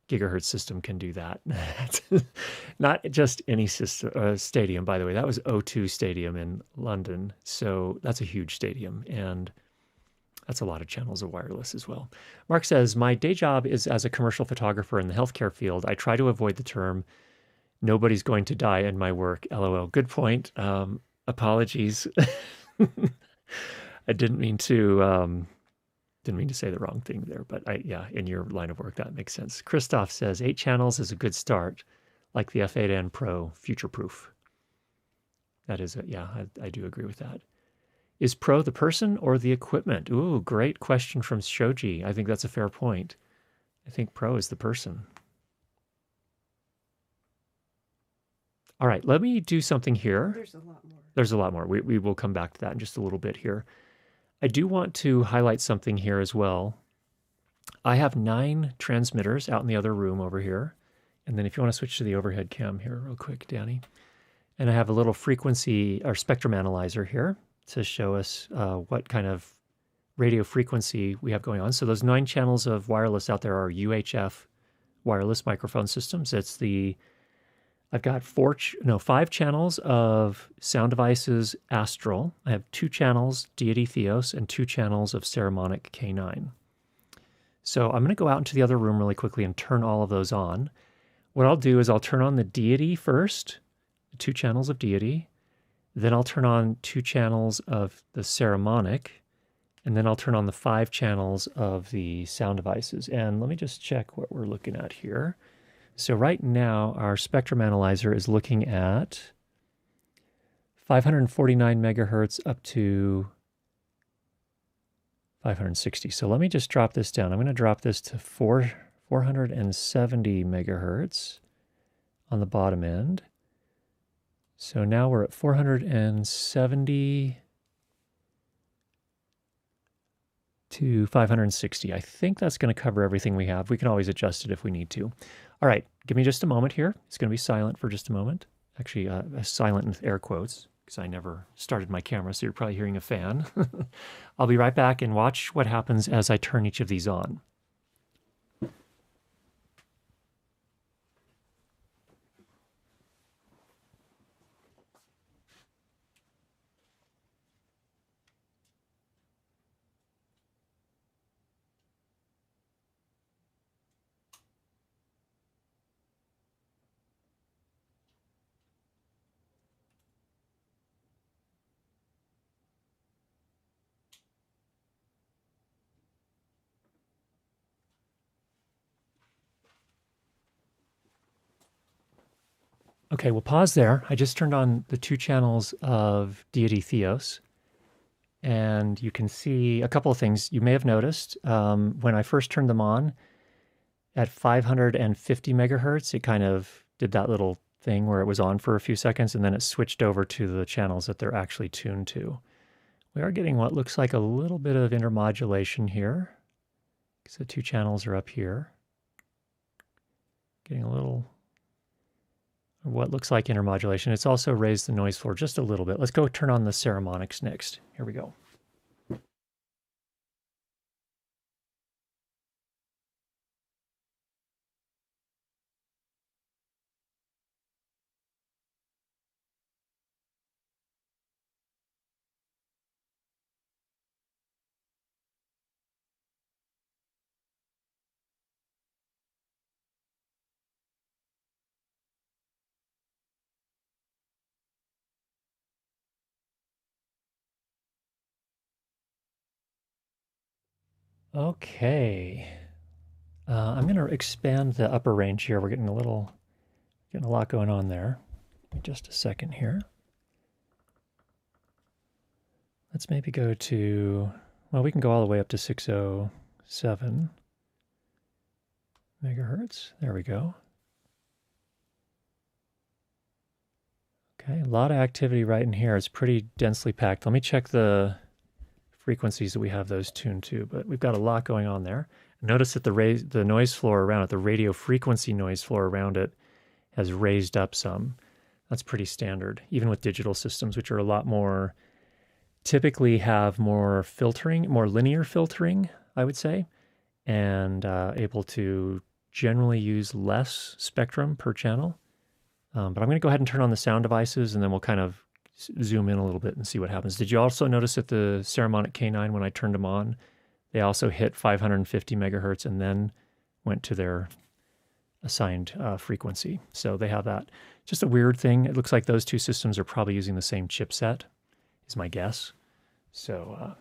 gigahertz system can do that. Not just any stadium, by the way. That was O2 Stadium in London. So that's a huge stadium, and that's a lot of channels of wireless as well. Mark says, my day job is as a commercial photographer in the healthcare field. I try to avoid the term nobody's going to die in my work. LOL. Good point. Apologies. I didn't mean to say the wrong thing there, but in your line of work, that makes sense. Christoph says 8 channels is a good start, like the F8N Pro, future-proof. That is I do agree with that. Is Pro the person or the equipment? Ooh, great question from Shoji. I think that's a fair point. I think Pro is the person. All right, let me do something here. There's a lot more. There's a lot more. We will come back to that in just a little bit here. I do want to highlight something here as well. I have 9 transmitters out in the other room over here. And then if you want to switch to the overhead cam here real quick, Danny. And I have a little frequency or spectrum analyzer here to show us what kind of radio frequency we have going on. So those 9 channels of wireless out there are UHF wireless microphone systems. I've got 5 channels of Sound Devices Astral. I have 2 channels Deity Theos and 2 channels of Saramonic K9. So I'm going to go out into the other room really quickly and turn all of those on. What I'll do is I'll turn on the Deity first, the 2 channels of Deity. Then I'll turn on 2 channels of the Saramonic. And then I'll turn on the 5 channels of the Sound Devices. And let me just check what we're looking at here. So right now, our spectrum analyzer is looking at 549 megahertz up to 560. So let me just drop this down. I'm going to drop this to 470 megahertz on the bottom end. So now we're at 470 to 560. I think that's going to cover everything we have. We can always adjust it if we need to. All right, give me just a moment here. It's going to be silent for just a moment. Actually, silent with air quotes, because I never started my camera, so you're probably hearing a fan. I'll be right back and watch what happens as I turn each of these on. Okay, we'll pause there. I just turned on the 2 channels of Deity Theos, and you can see a couple of things you may have noticed. When I first turned them on at 550 megahertz, it kind of did that little thing where it was on for a few seconds, and then it switched over to the channels that they're actually tuned to. We are getting what looks like a little bit of intermodulation here, because the 2 channels are up here. Getting a little, what looks like intermodulation. It's also raised the noise floor just a little bit. Let's go turn on the Saramonics next. Here we go. Okay. I'm going to expand the upper range here. We're getting a lot going on there. Just a second here. Let's maybe go to, well, we can go all the way up to 607 megahertz. There we go. Okay, a lot of activity right in here. It's pretty densely packed. Let me check the frequencies that we have those tuned to, but we've got a lot going on there. Notice that the noise floor around it, the radio frequency noise floor around it, has raised up some. That's pretty standard, even with digital systems, which are a lot more, typically have more filtering, more linear filtering, I would say, and able to generally use less spectrum per channel. But I'm going to go ahead and turn on the Sound Devices, and then we'll kind of zoom in a little bit and see what happens. Did you also notice that the Saramonic K9, when I turned them on, they also hit 550 megahertz and then went to their assigned frequency. So they have that. Just a weird thing. It looks like those 2 systems are probably using the same chipset, is my guess. So,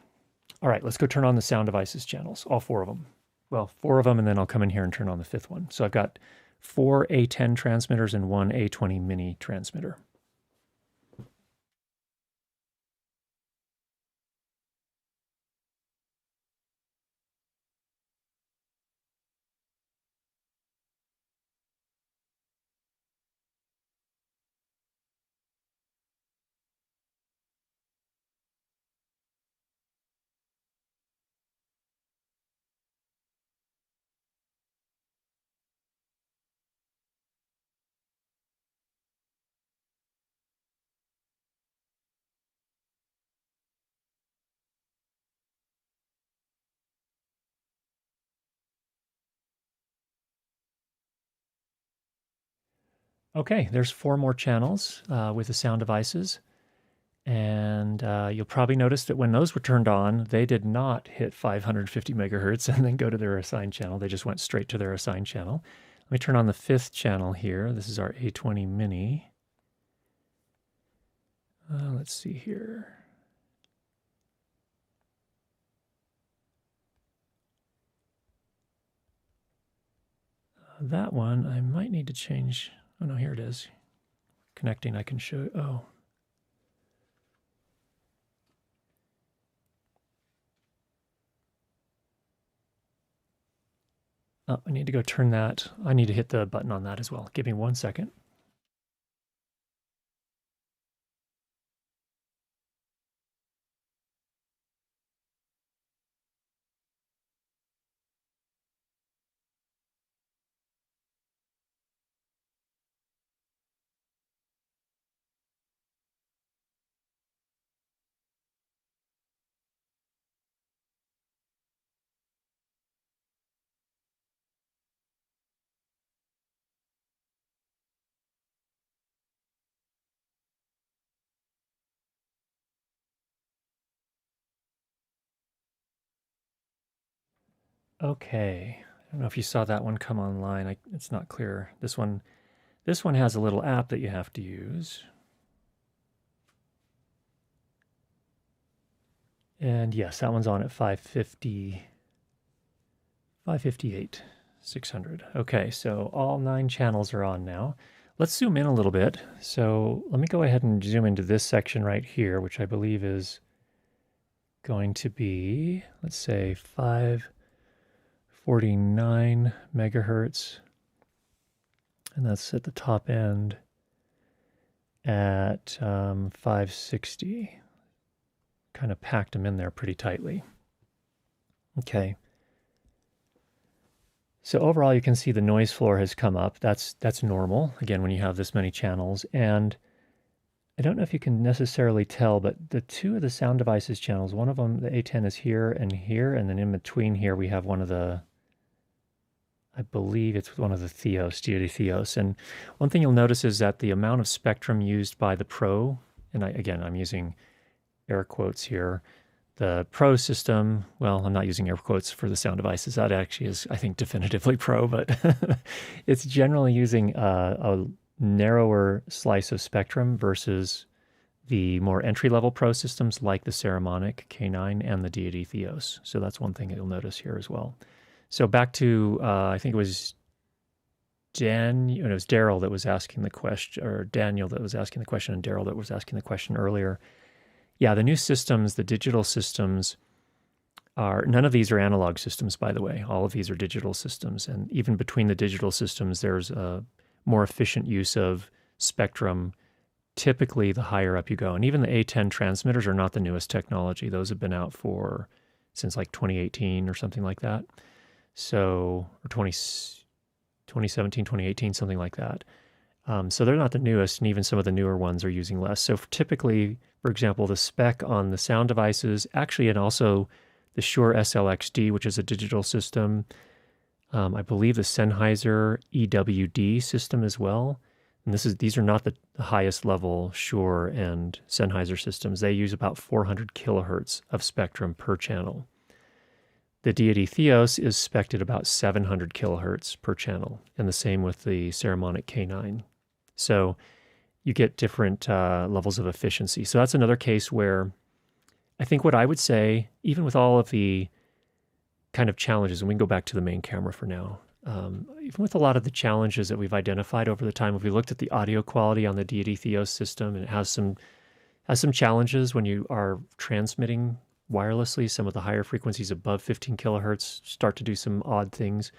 all right, let's go turn on the Sound Devices channels, all 4 of them. Well, 4 of them, and then I'll come in here and turn on the 5th one. So I've got 4 A10 transmitters and 1 A20 mini transmitter. Okay, there's 4 more channels with the sound devices. And you'll probably notice that when those were turned on, they did not hit 550 megahertz and then go to their assigned channel. They just went straight to their assigned channel. Let me turn on the 5th channel here. This is our A20 Mini. Let's see here. That one, I might need to change. Oh no, here it is. Connecting, I can show. Oh. Oh, I need to go turn that. I need to hit the button on that as well. Give me 1 second. Okay, I don't know if you saw that one come online. It's not clear. This one has a little app that you have to use. And yes, that one's on at 550, 558, 600. Okay, so all 9 channels are on now. Let's zoom in a little bit. So let me go ahead and zoom into this section right here, which I believe is going to be, let's say 549 megahertz. And that's at the top end at 560. Kind of packed them in there pretty tightly. Okay. So overall, you can see the noise floor has come up. That's normal, again, when you have this many channels. And I don't know if you can necessarily tell, but the 2 of the sound devices channels, one of them, the A10 is here, and then in between here we have one of the, I believe it's one of the Theos, DoD Theos. And one thing you'll notice is that the amount of spectrum used by the Pro, and I'm using air quotes here, the Pro system, well, I'm not using air quotes for the sound devices. That actually is, I think, definitively Pro, but it's generally using a narrower slice of spectrum versus the more entry-level Pro systems like the Saramonic K9 and the Deity Theos. So that's one thing that you'll notice here as well. So back to, I think it was Daryl that was asking the question, or Daniel that was asking the question, and Daryl that was asking the question earlier. Yeah, the new systems, the digital systems, none of these are analog systems, by the way. All of these are digital systems. And even between the digital systems, there's a more efficient use of spectrum, typically the higher up you go. And even the A10 transmitters are not the newest technology. Those have been out since like 2018 or something like that. So, or 2017, 2018, something like that. So they're not the newest, and even some of the newer ones are using less. So typically, for example, the spec on the sound devices, actually, and also the Shure SLXD, which is a digital system, I believe the Sennheiser EWD system as well. And these are not the highest level Shure and Sennheiser systems. They use about 400 kilohertz of spectrum per channel. The Deity Theos is spec'd at about 700 kilohertz per channel, and the same with the Saramonic K9. So you get different levels of efficiency. So that's another case where I think what I would say, even with all of the kind of challenges, and we can go back to the main camera for now, even with a lot of the challenges that we've identified over the time, if we looked at the audio quality on the Deity Theos system, and it has some challenges when you are transmitting wirelessly. Some of the higher frequencies above 15 kilohertz start to do some odd things.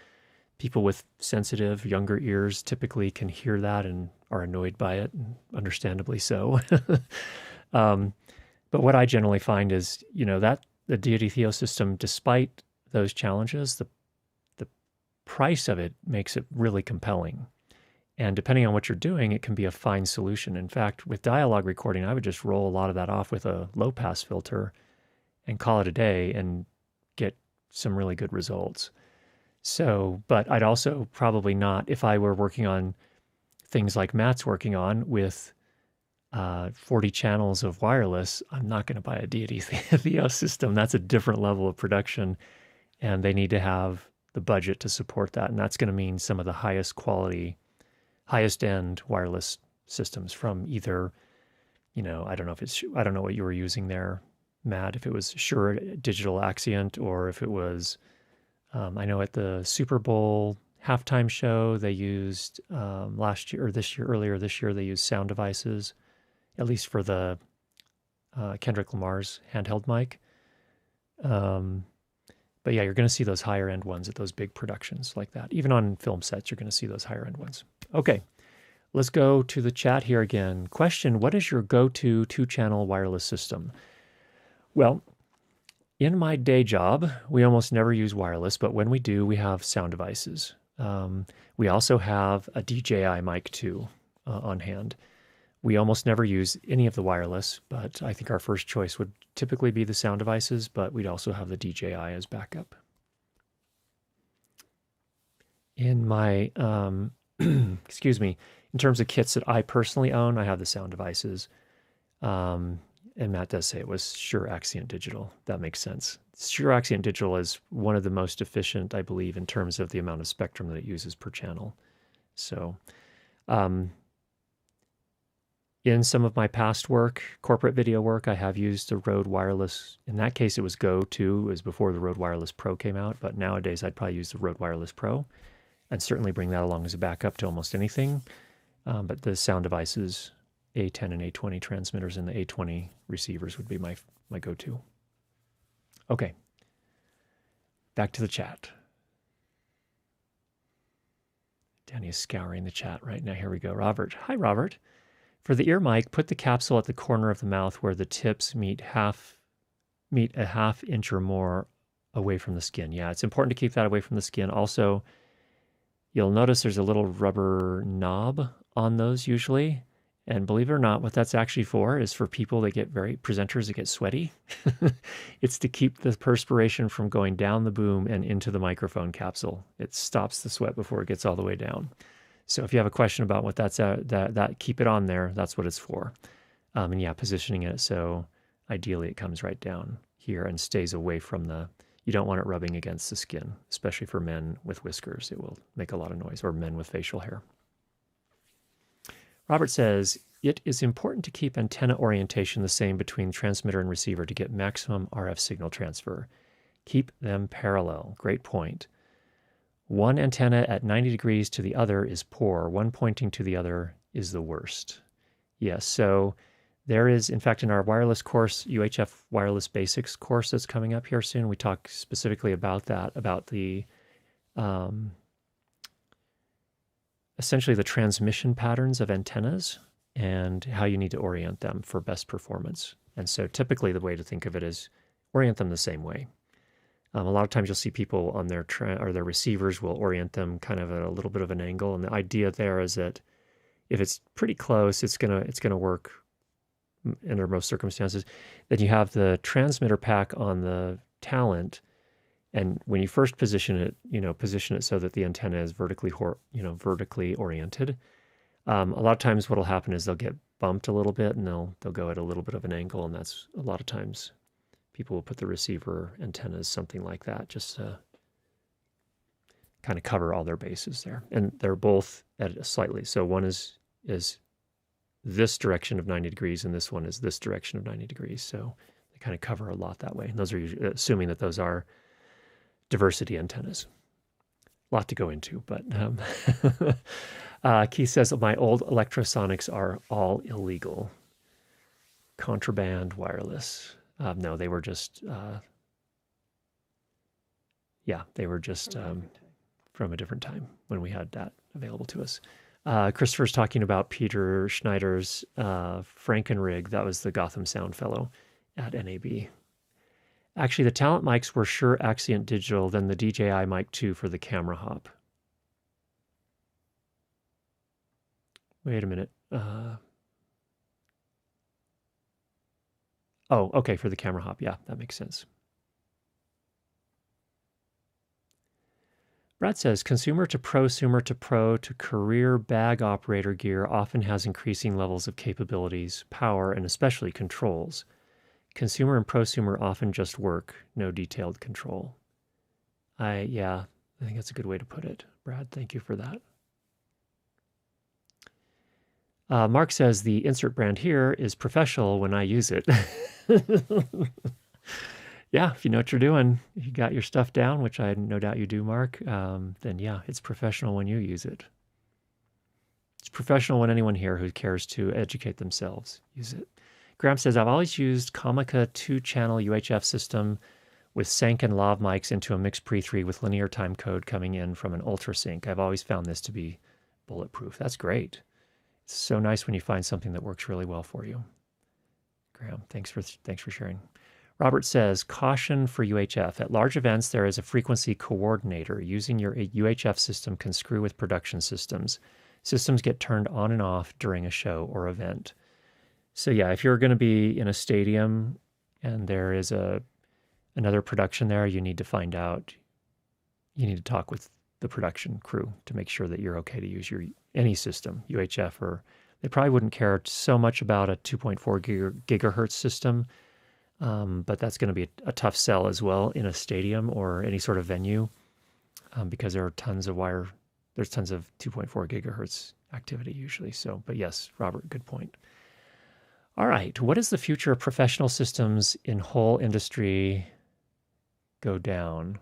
People with sensitive, younger ears typically can hear that and are annoyed by it, and understandably so. But what I generally find is, that the Deity Theos system, despite those challenges, the price of it makes it really compelling. And depending on what you're doing, it can be a fine solution. In fact, with dialogue recording, I would just roll a lot of that off with a low-pass filter and call it a day and get some really good results. So, but I'd also probably not, if I were working on things like Matt's working on with 40 channels of wireless, I'm not going to buy a Deity Theos system. That's a different level of production, and they need to have the budget to support that. And that's going to mean some of the highest quality, highest end wireless systems from either, I don't know what you were using there, Matt, if it was Shure Digital Axient or if it was, I know at the Super Bowl halftime show, they used last year or this year, earlier this year, they used Sound Devices, at least for the Kendrick Lamar's handheld mic. But yeah, you're going to see those higher end ones at those big productions like that. Even on film sets, you're going to see those higher end ones. Okay, let's go to the chat here again. Question, what is your go-to 2-channel wireless system? Well, in my day job, we almost never use wireless, but when we do, we have Sound Devices. We also have a DJI Mic 2 on hand. We almost never use any of the wireless, but I think our first choice would typically be the Sound Devices, but we'd also have the DJI as backup. In my, excuse me, in terms of kits that I personally own, I have the Sound Devices. And Matt does say it was Shure Axient Digital. That makes sense. Shure Axient Digital is one of the most efficient, I believe, in terms of the amount of spectrum that it uses per channel. So, in some of my past work, corporate video work, I have used the Rode Wireless. In that case, it was Go 2. It was before the Rode Wireless Pro came out. But nowadays, I'd probably use the Rode Wireless Pro and certainly bring that along as a backup to almost anything. But the Sound Devices, A10 and A20 transmitters and the A20 receivers would be my go-to. Okay, back to the chat. Danny is scouring the chat right now. Here we go. Robert. Hi, Robert. For the ear mic, put the capsule at the corner of the mouth where the tips meet a half inch or more away from the skin. Yeah, it's important to keep that away from the skin. Also, you'll notice there's a little rubber knob on those usually. And believe it or not, what that's actually for is for people that get presenters that get sweaty. It's to keep the perspiration from going down the boom and into the microphone capsule. It stops the sweat before it gets all the way down. So if you have a question about what that's that keep it on there, that's what it's for. And yeah, positioning it so ideally it comes right down here and stays away from you don't want it rubbing against the skin, especially for men with whiskers. It will make a lot of noise, or men with facial hair. Robert says, it is important to keep antenna orientation the same between transmitter and receiver to get maximum RF signal transfer. Keep them parallel. Great point. One antenna at 90 degrees to the other is poor. One pointing to the other is the worst. Yes, so there is, in fact, in our wireless course, UHF Wireless Basics course that's coming up here soon, we talk specifically about that, about the essentially the transmission patterns of antennas and how you need to orient them for best performance. And so typically the way to think of it is orient them the same way. A lot of times you'll see people on their their receivers will orient them kind of at a little bit of an angle. And the idea there is that if it's pretty close, it's gonna work under most circumstances. Then you have the transmitter pack on the Talent, and when you first position it so that the antenna is vertically oriented. A lot of times what'll happen is they'll get bumped a little bit and they'll go at a little bit of an angle, and that's a lot of times people will put the receiver antennas something like that just to kind of cover all their bases there. And they're both at slightly. So one is this direction of 90 degrees and this one is this direction of 90 degrees. So they kind of cover a lot that way. And those are usually, assuming that those are diversity antennas. A lot to go into, but Keith says my old Electrosonics are all illegal. Contraband wireless. No, they were just, from a different time when we had that available to us. Christopher's talking about Peter Schneider's Frankenrig. That was the Gotham Sound Fellow at NAB. Actually, the Talent mics were Shure Axient Digital, then the DJI Mic 2 for the camera hop. Wait a minute. Oh, okay, for the camera hop. Yeah, that makes sense. Brad says, consumer to pro to career bag operator gear often has increasing levels of capabilities, power, and especially controls. Consumer and prosumer often just work, no detailed control. Yeah, I think that's a good way to put it. Brad, thank you for that. Mark says the insert brand here is professional when I use it. Yeah, if you know what you're doing, if you got your stuff down, which I no doubt you do, Mark, then yeah, it's professional when you use it. It's professional when anyone here who cares to educate themselves use it. Graham says, I've always used Comica 2-channel UHF system with sync and lav mics into a mixed pre-3 with linear time code coming in from an ultrasync. I've always found this to be bulletproof. That's great. It's so nice when you find something that works really well for you. Graham, thanks for sharing. Robert says, caution for UHF. At large events, there is a frequency coordinator. Using your UHF system can screw with production systems. Systems get turned on and off during a show or event. So yeah, if you're going to be in a stadium and there is another production there, you need to find out, you need to talk with the production crew to make sure that you're okay to use any system, UHF, or they probably wouldn't care so much about a 2.4 gigahertz system. But that's going to be a tough sell as well in a stadium or any sort of venue, because there are tons of there's tons of 2.4 gigahertz activity usually. So, but yes, Robert, good point. All right, what is the future of professional systems in whole industry go down?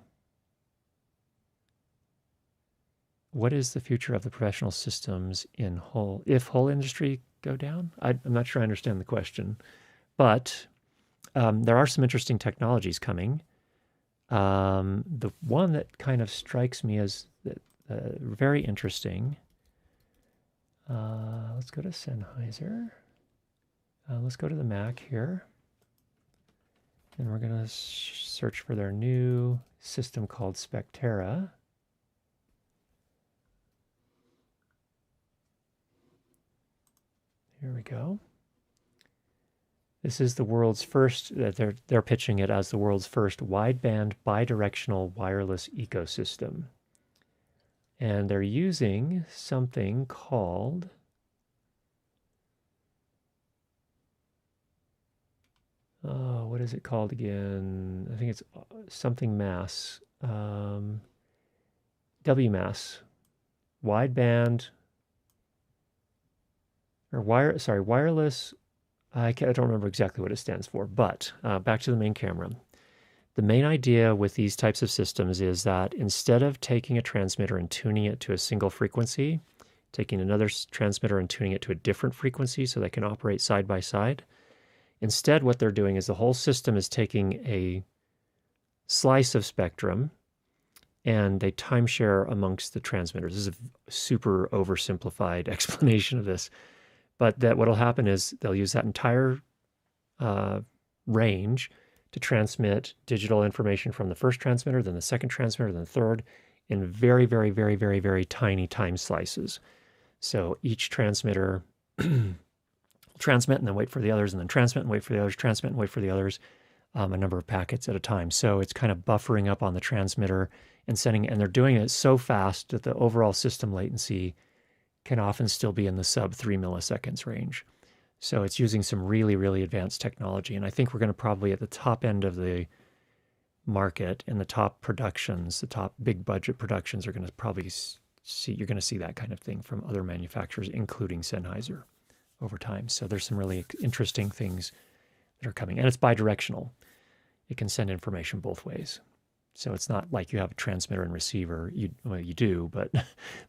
What is the future of the professional systems in if whole industry go down? I'm not sure I understand the question, but there are some interesting technologies coming. The one that kind of strikes me as very interesting. Let's go to Sennheiser. Let's go to the Mac here. And we're going to search for their new system called Spectera. Here we go. This is the world's first, they're pitching it as the world's first wideband bidirectional wireless ecosystem. And they're using something called, what is it called again? I think it's something mass, WMAS, wideband, or wireless. I don't remember exactly what it stands for, but back to the main camera. The main idea with these types of systems is that instead of taking a transmitter and tuning it to a single frequency, taking another transmitter and tuning it to a different frequency so they can operate side by side, instead what they're doing is the whole system is taking a slice of spectrum and they timeshare amongst the transmitters. This is a super oversimplified explanation of this. But that what'll happen is they'll use that entire range to transmit digital information from the first transmitter, then the second transmitter, then the third, in very, very, very, very, very tiny time slices. So each transmitter will transmit and then wait for the others, and then transmit and wait for the others, transmit and wait for the others, a number of packets at a time. So it's kind of buffering up on the transmitter and sending, and they're doing it so fast that the overall system latency can often still be in the sub 3 milliseconds range. So it's using some really, really advanced technology. And I think we're going to probably at the top end of the market and the top productions, the top big budget productions are going to probably see, you're going to see that kind of thing from other manufacturers, including Sennheiser over time. So there's some really interesting things that are coming. And it's bidirectional. It can send information both ways. So it's not like you have a transmitter and receiver. You do, but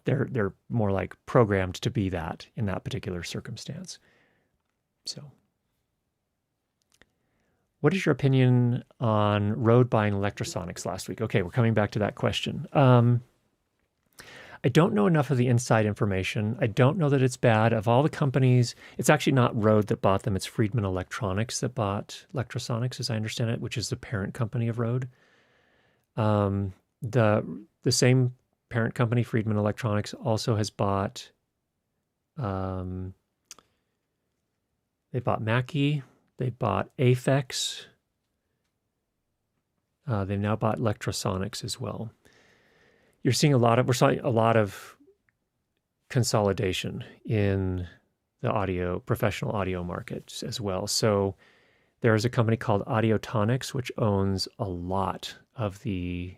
they're more like programmed to be that in that particular circumstance. So, what is your opinion on Rode buying Electrosonics last week? Okay, we're coming back to that question. I don't know enough of the inside information. I don't know that it's bad. Of all the companies, it's actually not Rode that bought them. It's Friedman Electronics that bought Electrosonics, as I understand it, which is the parent company of Rode. The same parent company, Friedman Electronics, also has bought, they bought Mackie, they bought Aphex, they've now bought Electrosonics as well. we're seeing a lot of consolidation in the professional audio market as well. So there's a company called Audiotonics, which owns a lot of the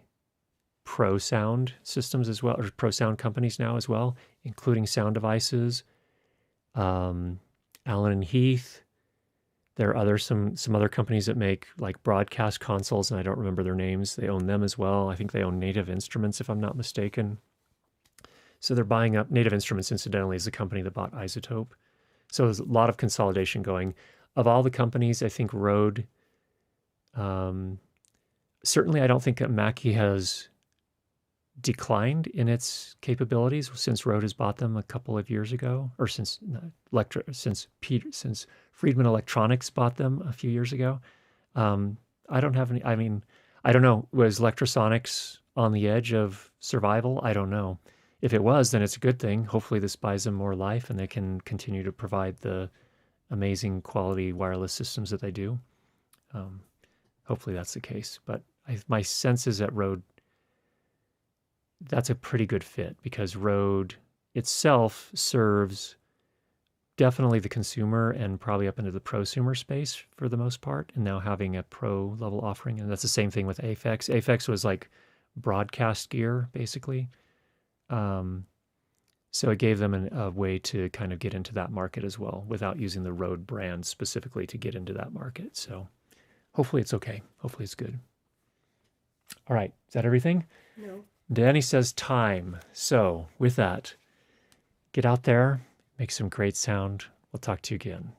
pro sound systems as well, or pro sound companies now as well, including Sound Devices, Allen and Heath. There are some other companies that make like broadcast consoles, and I don't remember their names. They own them as well. I think they own Native Instruments, if I'm not mistaken. So they're buying up. Native Instruments, incidentally, is the company that bought Isotope. So there's a lot of consolidation going. Of all the companies, I think Rode, certainly I don't think that Mackie has declined in its capabilities since Rode has bought them a couple of years ago, or since Friedman Electronics bought them a few years ago. I don't have any, I mean, I don't know. Was Lectrosonics on the edge of survival? I don't know. If it was, then it's a good thing. Hopefully this buys them more life and they can continue to provide the amazing quality wireless systems that they do. Hopefully that's the case. But my sense is that Rode, that's a pretty good fit because Rode itself serves definitely the consumer and probably up into the prosumer space for the most part, and now having a pro level offering. And that's the same thing with Aphex. Aphex was like broadcast gear, basically. So it gave them a way to kind of get into that market as well without using the Rode brand specifically to get into that market. So hopefully it's okay. Hopefully it's good. All right. Is that everything? No. Danny says time. So with that, get out there, make some great sound. We'll talk to you again.